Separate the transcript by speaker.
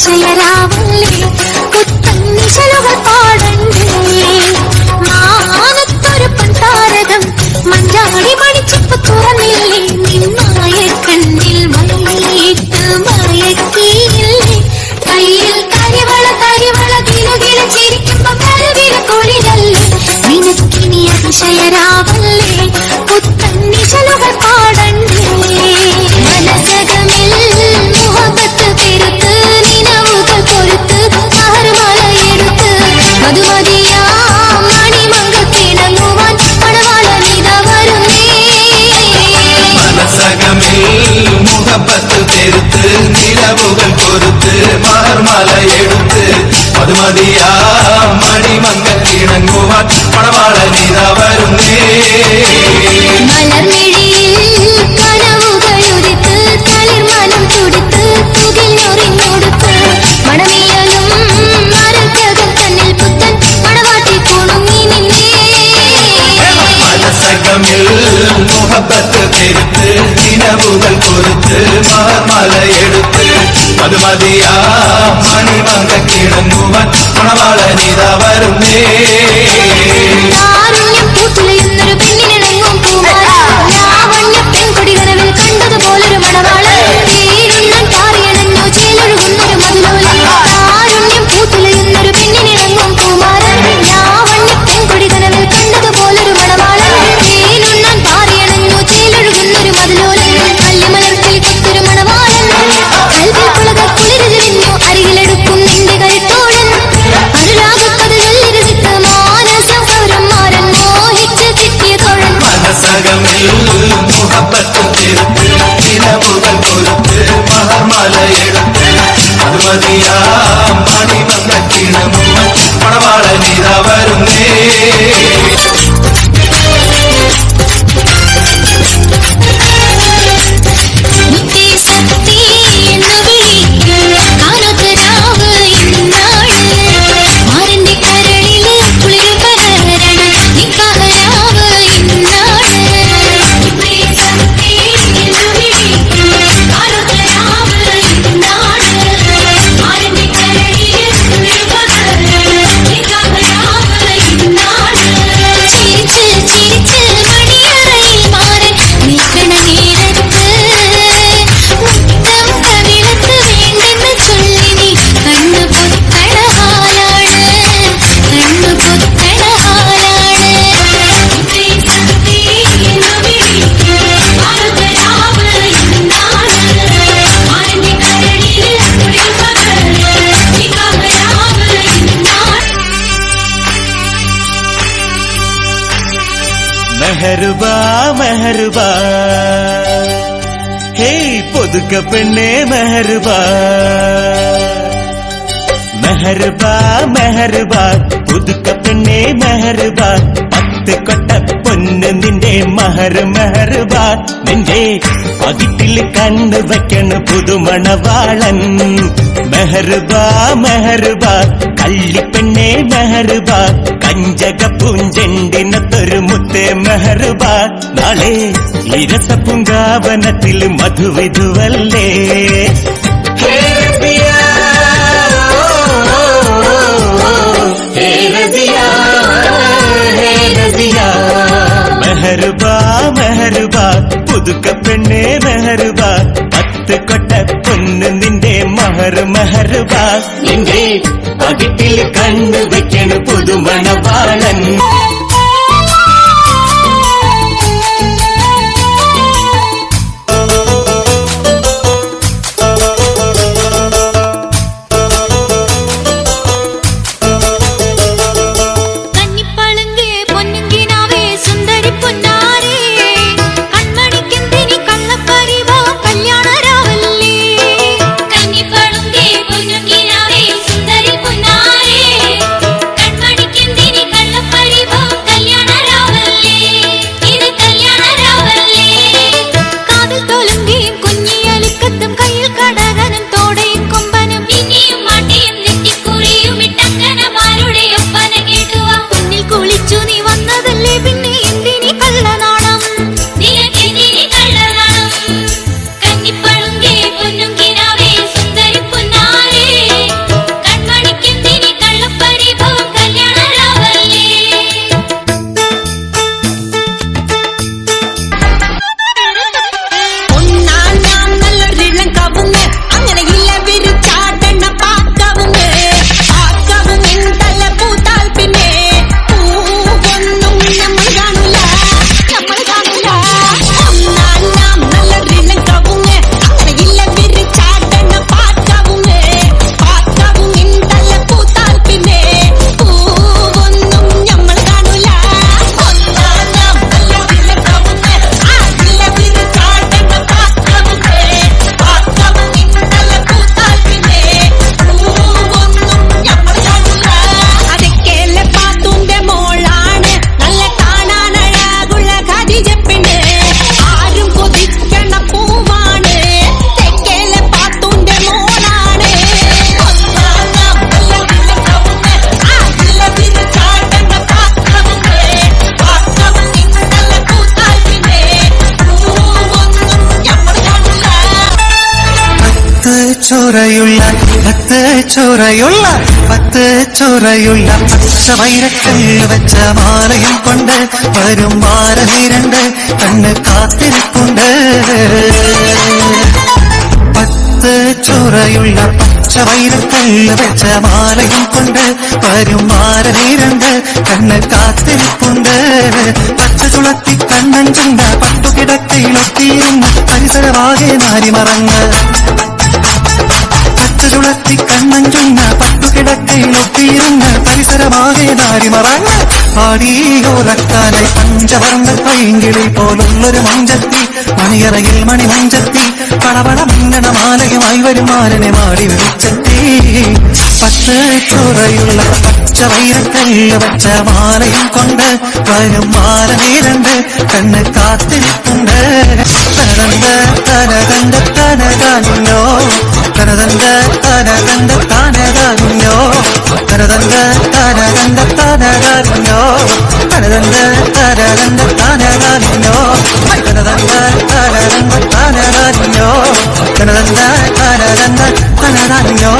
Speaker 1: അതിശയരാവല്ലേ പുത്തന്നിശലുകൾ പാടണ്ടേ മാനത്തൊരു പണ്ടാരകം മഞ്ചാടി മണിച്ചപ്പ് തുറന്നില്ലേ നിന്നായ കണ്ണിൽ മയിലിട്ട് മയക്കിയില്ലേ കയ്യിൽ കരിവള കിലുകില ചിരിക്കുമ്പോ കരുവില കൊളിരല്ലേ നിനക്കിനി അതിശയരാവല്ലേ പുത്തന്നിശലുകൾ പാടണ്ടേ മനസകമിൽ മുഹബത്ത് പെരുത്ത് നിനവുകൾ പൊരുത്ത് മഹർമലയെടുത്ത് മധുമതിയാ മണിമംഗത്തിണങ്ങുവാൻ മണവാളനിത വരുന്നേ
Speaker 2: മനസകമിൽ മുഹബത്ത് പെരുത്ത് നിലവുകൾ പൊരുത്ത് മഹർമലയെടുത്ത് മധുമതിയാ മണിമംഗത്തിണങ്ങുവാൻ മണവാളനിത വരുന്നേ മുഹബത്ത് പെരുത്ത് നിലവുകൾ പൊരുത്ത് മഹർമലയെടുത്ത് മധുമതിയാ മണിമംഗത്തിണങ്ങുവാൻ മണവാളനിത വരുന്നേ മുഹബത്ത് പെരുത്ത് നിലവുകൾ പൊരുത്ത് മഹർമലയെടുത്ത് മധുമതിയാ മണിമംഗത്തിണങ്ങുവാൻ മണവാളനിത വരുന്നേ മെഹർബാ മെഹർബാ ഹേ പൊതുക്ക പെണ്ണേ മെഹർബാ മെഹർബാ മെഹർബാ പുതുക്ക പെണ്ണേ മെഹർബാ പത്ത് കൊട്ട പൊന്ന് നിന്റെ മഹർ മെഹർബാ നിന്റെ പകിട്ടിൽ കണ്ണു വെക്കണ പുതുമണവാളൻ മെഹർബാ മെഹർബാ കള്ളിപ്പെണ്ണേ മെഹർബാ കഞ്ചക പൂഞ്ചെണ്ടിനത്തൊരു മുത്തേ മെഹർബാ നാളെ ഇരസ പൂങ്കാവനത്തിൽ മധുവിധുവല്ലേ മെഹർബാ മെഹർബാ പുതുക്ക പെണ്ണേ മെഹർബാ പത്ത് കൊട്ട പൊന്ന് നിന്റെ മഹർ മെഹർബാ നിന്റെ പകിട്ടിൽ കണ്ണു വെക്കണ പുതുമണവാളൻ
Speaker 1: കണ്ണമണിക്കെന്തിനി കള്ളപ്പരിവോ
Speaker 3: ചോരയുള്ള പത്ത് ചോരയുള്ള പച്ച വൈരക്കല്ല് വെച്ച മാലയും കൊണ്ട് വരും മാരനിരണ്ട് കണ്ണ് കാത്തിരിപ്പുണ്ട് പത്ത് ചോരയുള്ള പച്ച വൈരക്കല്ല് വെച്ച മാലയും കൊണ്ട് വരും മാരനിരണ്ട് കണ്ണ് കാത്തിരിപ്പുണ്ട് പച്ച ചുളത്തി കണ്ണൻ ചുണ്ട പട്ടുകിടക്കയിലൊത്തിയിരുന്ന് പരിസരമാകെ നാരിമറങ്ങ് ചുളത്തി കണ്ണൻ ചുണ്ട പട്ടുകിടക്കയിലൊത്തിയിരുന്ന് പരിസരമാകെ നാരിമറങ്ങ് പാടിയോറക്കാനായി പഞ്ചവർണ്ണ പൈങ്കിളി പോലുള്ളൊരു മഞ്ചത്തി മണിയറയിൽ മണിമഞ്ചത്തി പടപട മിന്നണ മാലയുമായി വരും മാരനെ മാടി വിളിച്ചെത്തി പത്ത് ചോറയുള്ള പച്ച വൈരക്കല്ല് വച്ച മാലയും കൊണ്ട് വരും മാരനീരണ്ട് കണ്ണ് കാത്തിരിപ്പുണ്ട് തനതന്ത തനതന്ത തനതാനുന്നോ തനതന്ത തനതന്ത തനതാനുന്നോ തനതന്ത തനതന്ത തനതാനുന്നോ തനതന്ത തനതന്ത തനതാനുന്നോ തനതന്ത തനതന്ത തനതാനുന്നോ തനതന്ത തനതന്ത തനതാനുന്നോ